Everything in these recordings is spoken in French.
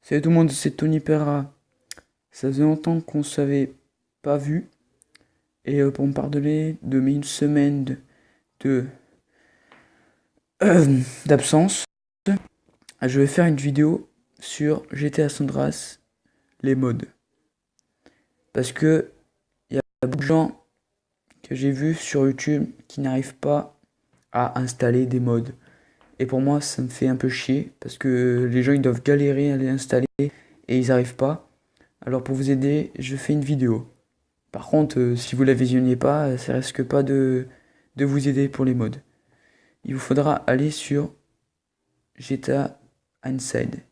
Salut tout le monde, c'est Tony Perra. Ça faisait longtemps qu'on ne s'avait pas vu. Et pour me pardonner de mes une semaine de- d'absence, je vais faire une vidéo sur GTA San Andreas, les mods. Parce que il y a beaucoup de gens que j'ai vus sur YouTube qui n'arrivent pas à installer des mods. Et pour moi, ça me fait un peu chier parce que les gens ils doivent galérer à les installer et ils n'arrivent pas. Alors pour vous aider, je fais une vidéo. Par contre, si vous la visionnez pas, ça risque pas de vous aider pour les mods. Il vous faudra aller sur GTA Inside,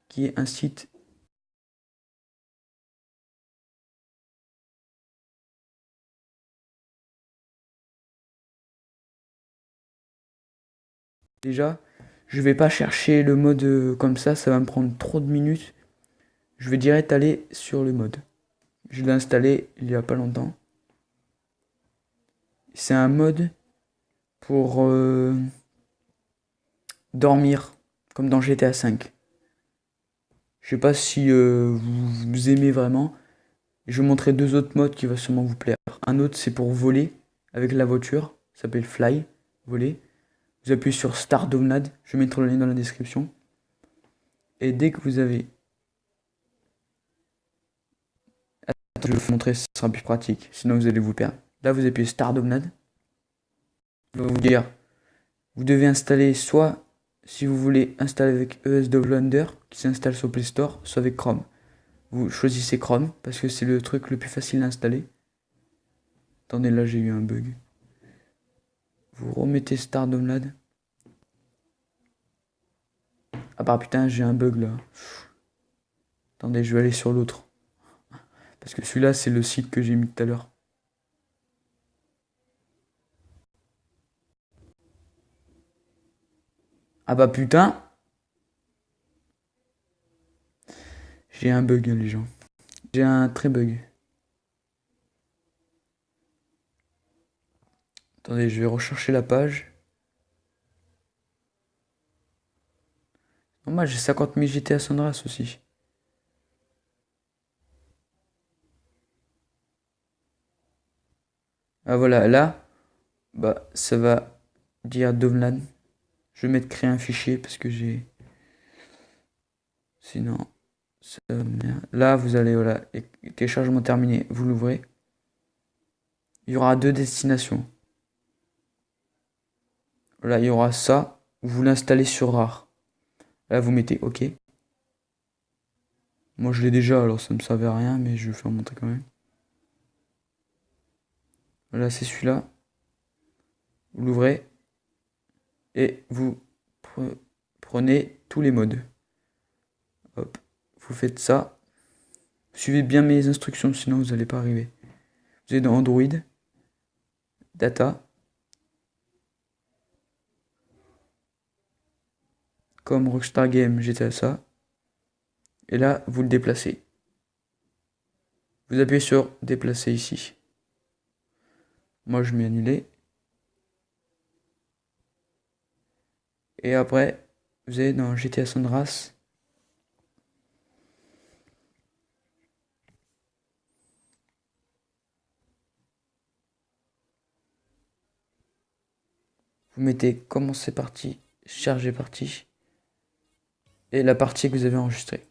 qui est un site. Déjà, je vais pas chercher le mode comme ça va me prendre trop de minutes. Je vais direct aller sur le mode. Je l'ai installé il y a pas longtemps. C'est un mode pour dormir, comme dans GTA V. Je sais pas si vous aimez vraiment. Je vais vous montrer deux autres modes qui vont sûrement vous plaire. Un autre, c'est pour voler avec la voiture. Ça s'appelle Fly, voler. Vous appuyez sur Start Download. Je vais mettre le lien dans la description. Et dès que vous avez... Attends, je vais vous montrer, ce sera plus pratique. Sinon, vous allez vous perdre. Là, vous appuyez Start Download. Il va vous dire, vous devez installer soit, si vous voulez installer avec ESW Blender, qui s'installe sur Play Store, soit avec Chrome. Vous choisissez Chrome, parce que c'est le truc le plus facile à installer. Attendez, là, j'ai eu un bug. Vous remettez Start Download. Ah bah putain, j'ai un bug là. Attendez, je vais aller sur l'autre. Parce que celui-là, c'est le site que j'ai mis tout à l'heure. Ah bah putain. J'ai un bug, les gens. J'ai un très bug. Attendez, je vais rechercher la page. Moi, j'ai 50 000 GTA San Andreas aussi. Ah voilà, là, bah ça va dire download. Je vais mettre créer un fichier parce que j'ai... Sinon, ça... Là, vous allez, voilà, téléchargement terminé. Vous l'ouvrez. Il y aura deux destinations. Là, il y aura ça. Vous l'installez sur rare. Là, vous mettez OK. Moi, je l'ai déjà, alors ça me servait à rien, mais je vais faire montrer quand même. Voilà, c'est celui-là. Vous l'ouvrez. Et vous prenez tous les modes. Hop. Vous faites ça. Suivez bien mes instructions, sinon vous n'allez pas arriver. Vous allez dans Android. Data. Comme Rockstar Game, j'étais à ça. Et là, vous le déplacez. Vous appuyez sur déplacer ici. Moi, je mets annuler. Et après, vous allez dans GTA San Andreas. Vous mettez commencer partie, charger partie. Et la partie que vous avez enregistrée.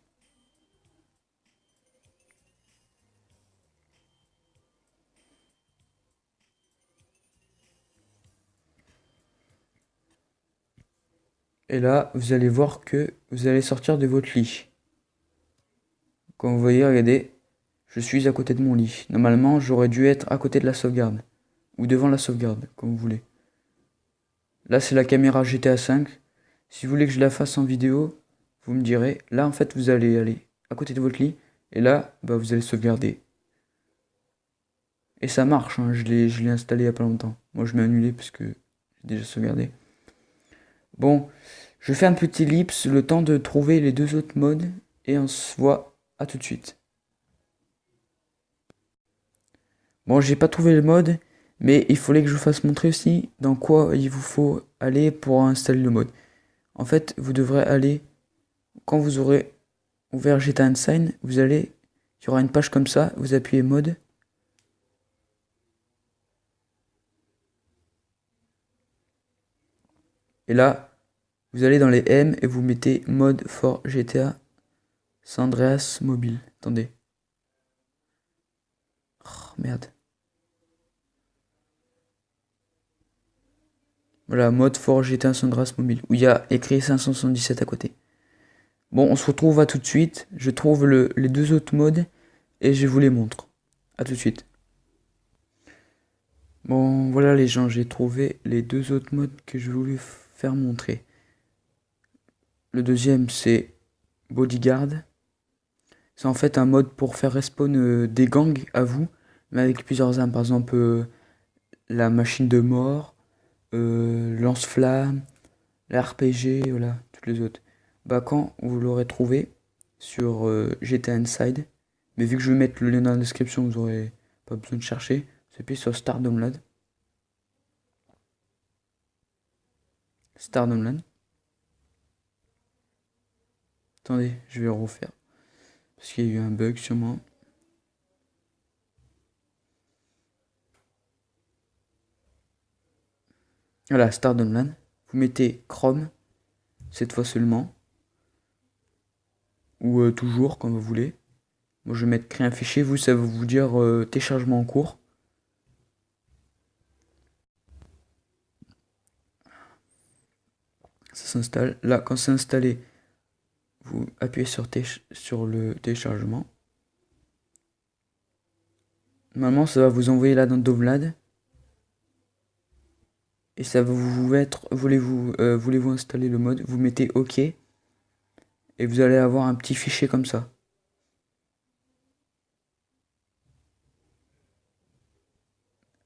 Et là, vous allez voir que vous allez sortir de votre lit. Comme vous voyez, regardez, je suis à côté de mon lit. Normalement, j'aurais dû être à côté de la sauvegarde. Ou devant la sauvegarde, comme vous voulez. Là, c'est la caméra GTA 5. Si vous voulez que je la fasse en vidéo, vous me direz. Là, en fait, vous allez aller à côté de votre lit. Et là, bah, vous allez sauvegarder. Et ça marche, hein, je l'ai installé il n'y a pas longtemps. Moi, je mets annulé parce que j'ai déjà sauvegardé. Bon, je fais un petit ellipse, le temps de trouver les deux autres modes. Et on se voit à tout de suite. Bon, j'ai pas trouvé le mode, mais il fallait que je vous fasse montrer aussi dans quoi il vous faut aller pour installer le mode. En fait, vous devrez aller quand vous aurez ouvert GTA Unsigned, il y aura une page comme ça, vous appuyez mode. Et là, vous allez dans les M et vous mettez mode for GTA San Andreas mobile. Attendez. Oh, merde. Voilà, mode for GTA San Andreas mobile. Où il y a écrit 577 à côté. Bon, on se retrouve à tout de suite. Je trouve les deux autres modes et je vous les montre. À tout de suite. Bon, voilà les gens, j'ai trouvé les deux autres modes que je voulais faire montrer. Le deuxième, c'est Bodyguard. C'est en fait un mode pour faire respawn des gangs à vous, mais avec plusieurs armes. Par exemple, la machine de mort, lance-flamme, la RPG, voilà, toutes les autres. Bah, quand vous l'aurez trouvé sur GTA Inside, mais vu que je vais mettre le lien dans la description, vous aurez pas besoin de chercher. C'est puis sur Start Download. Start Download. Attendez, je vais refaire. Parce qu'il y a eu un bug sûrement. Voilà, Start Download. Vous mettez Chrome, cette fois seulement. Ou toujours, comme vous voulez. Moi, je vais mettre créer un fichier. Vous, ça va vous dire téléchargement en cours. Ça s'installe. Là, quand c'est installé, vous appuyez sur le téléchargement. Normalement, ça va vous envoyer là dans Download. Et ça va vous mettre, voulez-vous installer le mode, vous mettez OK. Et vous allez avoir un petit fichier comme ça.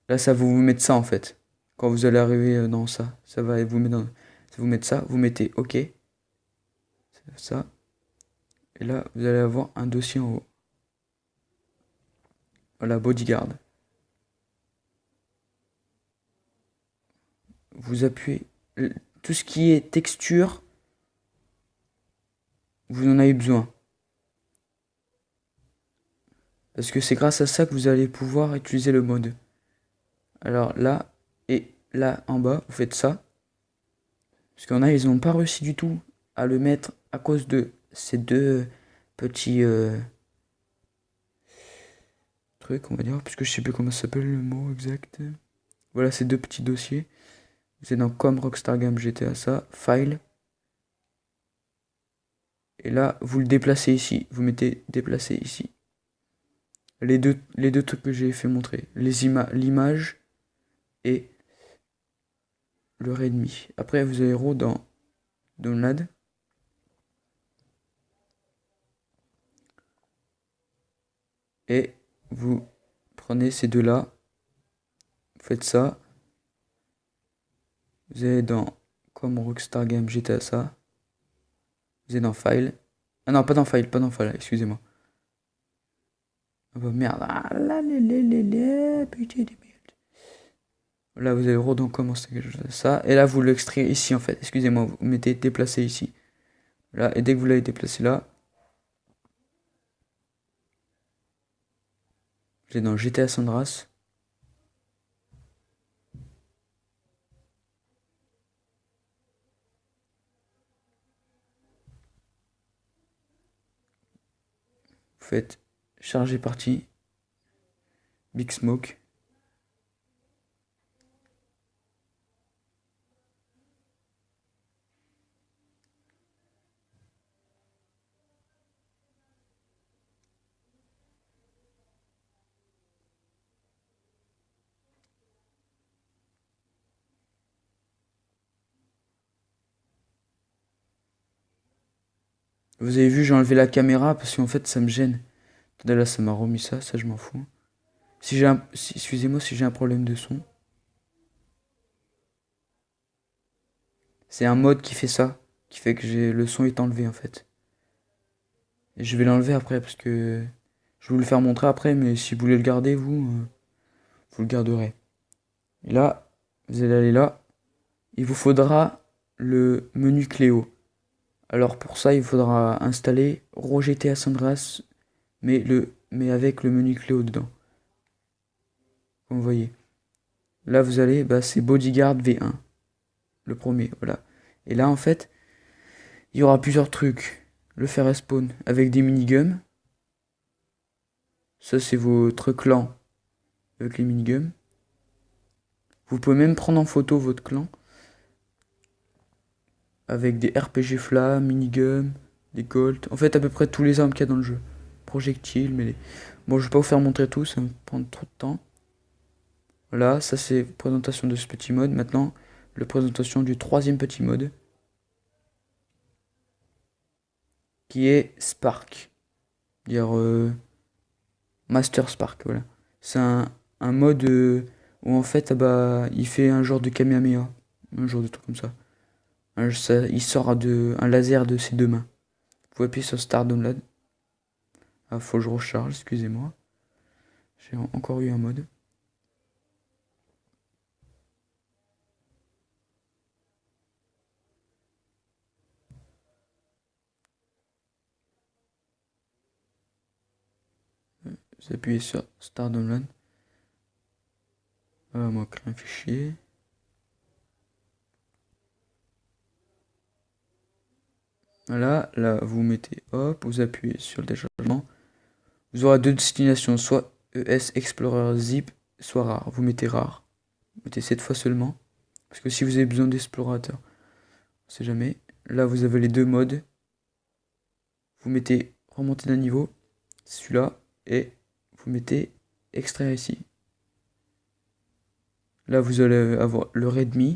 Là, ça va vous mettre ça en fait. Quand vous allez arriver dans ça, ça va vous mettre ça, vous mettez OK. Ça. Et là, vous allez avoir un dossier en haut. Voilà, Bodyguard. Vous appuyez. Tout ce qui est texture, vous en avez besoin. Parce que c'est grâce à ça que vous allez pouvoir utiliser le mode. Alors là, et là en bas, vous faites ça. Parce qu'il y en a, ils n'ont pas réussi du tout à le mettre à cause de ces deux petits trucs, on va dire. Puisque je sais plus comment ça s'appelle le mot exact. Voilà, ces deux petits dossiers. Vous êtes dans comme Rockstar Games GTA, ça, File. Et là, vous le déplacez ici. Vous mettez déplacer ici. Les deux trucs que j'ai fait montrer. L'image et le readme. Après, vous allez dans Download. Et vous prenez ces deux-là. Vous faites ça. Vous allez dans comme Rockstar Games GTA, ça. Vous êtes dans File. Ah non, pas dans File, excusez-moi. Ah bah merde. Ah là, putain de merde. Là, vous allez dans comment ça. Et là, vous l'extrayez ici, en fait. Excusez-moi, vous mettez déplacer ici. Là, et dès que vous l'avez déplacé là, vous êtes dans GTA San Andreas. Vous faites charger partie. Big Smoke. Vous avez vu, j'ai enlevé la caméra parce qu'en fait ça me gêne. Là, ça m'a remis ça je m'en fous. Excusez-moi si j'ai un problème de son. C'est un mode qui fait ça, qui fait que le son est enlevé en fait. Et je vais l'enlever après parce que je vais vous le faire montrer après, mais si vous voulez le garder, vous le garderez. Et là, vous allez aller là. Il vous faudra le menu Cléo. Alors pour ça, il faudra installer RAW San Andreas, mais avec le menu Cléo dedans. Comme vous voyez. Là, vous allez, c'est Bodyguard V1. Le premier, voilà. Et là, en fait, il y aura plusieurs trucs. Le faire respawn avec des miniguns. Ça, c'est votre clan avec les miniguns. Vous pouvez même prendre en photo votre clan. Avec des RPG flammes, miniguns, des golds. En fait, à peu près tous les armes qu'il y a dans le jeu. Projectiles, mêlées. Bon, je vais pas vous faire montrer tout, ça va me prendre trop de temps. Voilà, ça c'est présentation de ce petit mode. Maintenant, la présentation du troisième petit mode. Qui est Spark. Dire Master Spark, voilà. C'est un mode où en fait, il fait un genre de Kamehameha. Un genre de truc comme ça. Il sort un laser de ses deux mains. Vous pouvez appuyer sur Start Download. Ah, faut que je recharge, excusez-moi. J'ai encore eu un mode. Vous appuyez sur Start Download. Moi, créer un fichier. Voilà, là vous mettez hop, vous appuyez sur le téléchargement. Vous aurez deux destinations, soit ES Explorer Zip, soit rare. Vous mettez rare. Vous mettez cette fois seulement. Parce que si vous avez besoin d'explorateur, on sait jamais. Là vous avez les deux modes. Vous mettez remonter d'un niveau, celui-là, et vous mettez extraire ici. Là vous allez avoir le readme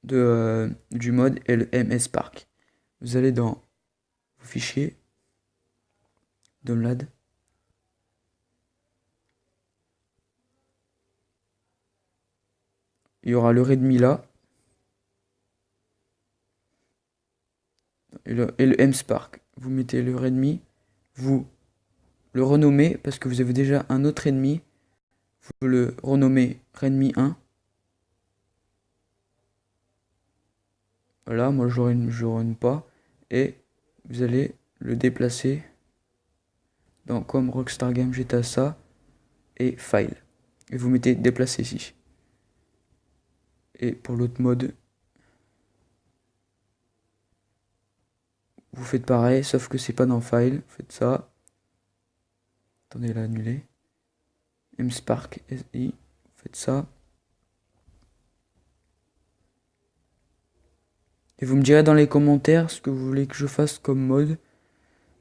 du mode et le MS Spark. Vous allez dans vos fichiers, download. Il y aura le readme là. Et le MSpark. Vous mettez le readme. Vous le renommez parce que vous avez déjà un autre ennemi. Vous le renommez readme 1. Voilà, moi je renomme pas. Et vous allez le déplacer dans comme Rockstar Games GTA ça et File. Et vous mettez déplacer ici. Et pour l'autre mode, vous faites pareil, sauf que c'est pas dans File. Vous faites ça. Attendez, là, annuler. MSpark SI. Vous faites ça. Et vous me direz dans les commentaires ce que vous voulez que je fasse comme mode.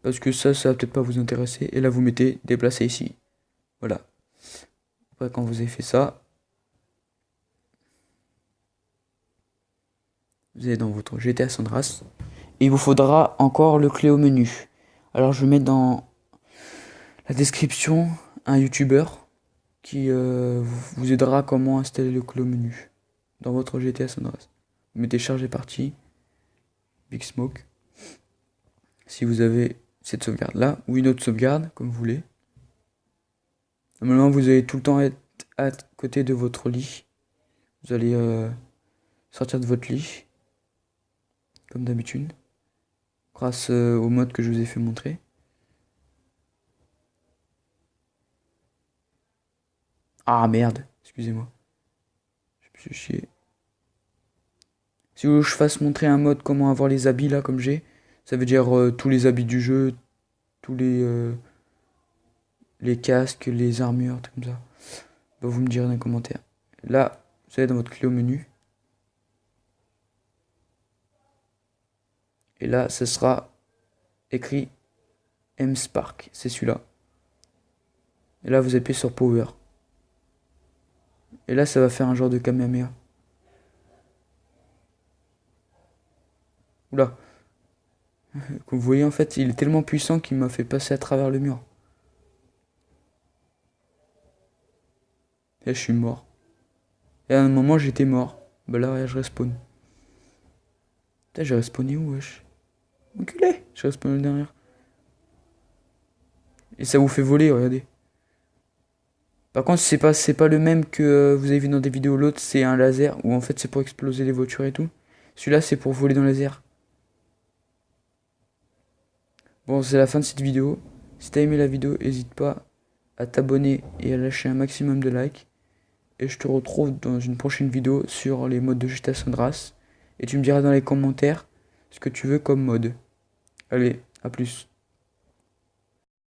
Parce que ça va peut-être pas vous intéresser. Et là, vous mettez déplacer ici. Voilà. Après, quand vous avez fait ça, vous allez dans votre GTA San Andreas. Et il vous faudra encore le clé au menu. Alors, je vais mettre dans la description un YouTuber qui vous aidera à comment installer le clé au menu dans votre GTA San Andreas. Vous mettez charger partie. Big Smoke. Si vous avez cette sauvegarde là ou une autre sauvegarde comme vous voulez. Normalement vous allez tout le temps être à côté de votre lit. Vous allez sortir de votre lit comme d'habitude grâce au mode que je vous ai fait montrer. Ah merde, excusez-moi. Je me suis chié. Si vous voulez que je fasse montrer un mode comment avoir les habits là comme j'ai, ça veut dire tous les habits du jeu, tous les casques, les armures, tout comme ça. Vous me direz dans les commentaires. Là, vous allez dans votre clé au menu. Et là, ce sera écrit MSpark. C'est celui-là. Et là, vous appuyez sur Power. Et là, ça va faire un genre de Kamehameha. Oula. Comme vous voyez, en fait, il est tellement puissant qu'il m'a fait passer à travers le mur. Et là, je suis mort. Et à un moment, j'étais mort. Bah là, je respawn. Putain, j'ai respawné où, wesh? Enculé! J'ai respawné derrière. Et ça vous fait voler, regardez. Par contre, c'est pas le même que vous avez vu dans des vidéos. L'autre, c'est un laser, où en fait, c'est pour exploser les voitures et tout. Celui-là, c'est pour voler dans les airs. Bon, c'est la fin de cette vidéo. Si t'as aimé la vidéo, n'hésite pas à t'abonner et à lâcher un maximum de likes. Et je te retrouve dans une prochaine vidéo sur les modes de GTA San Andreas. Et tu me diras dans les commentaires ce que tu veux comme mode. Allez, à plus.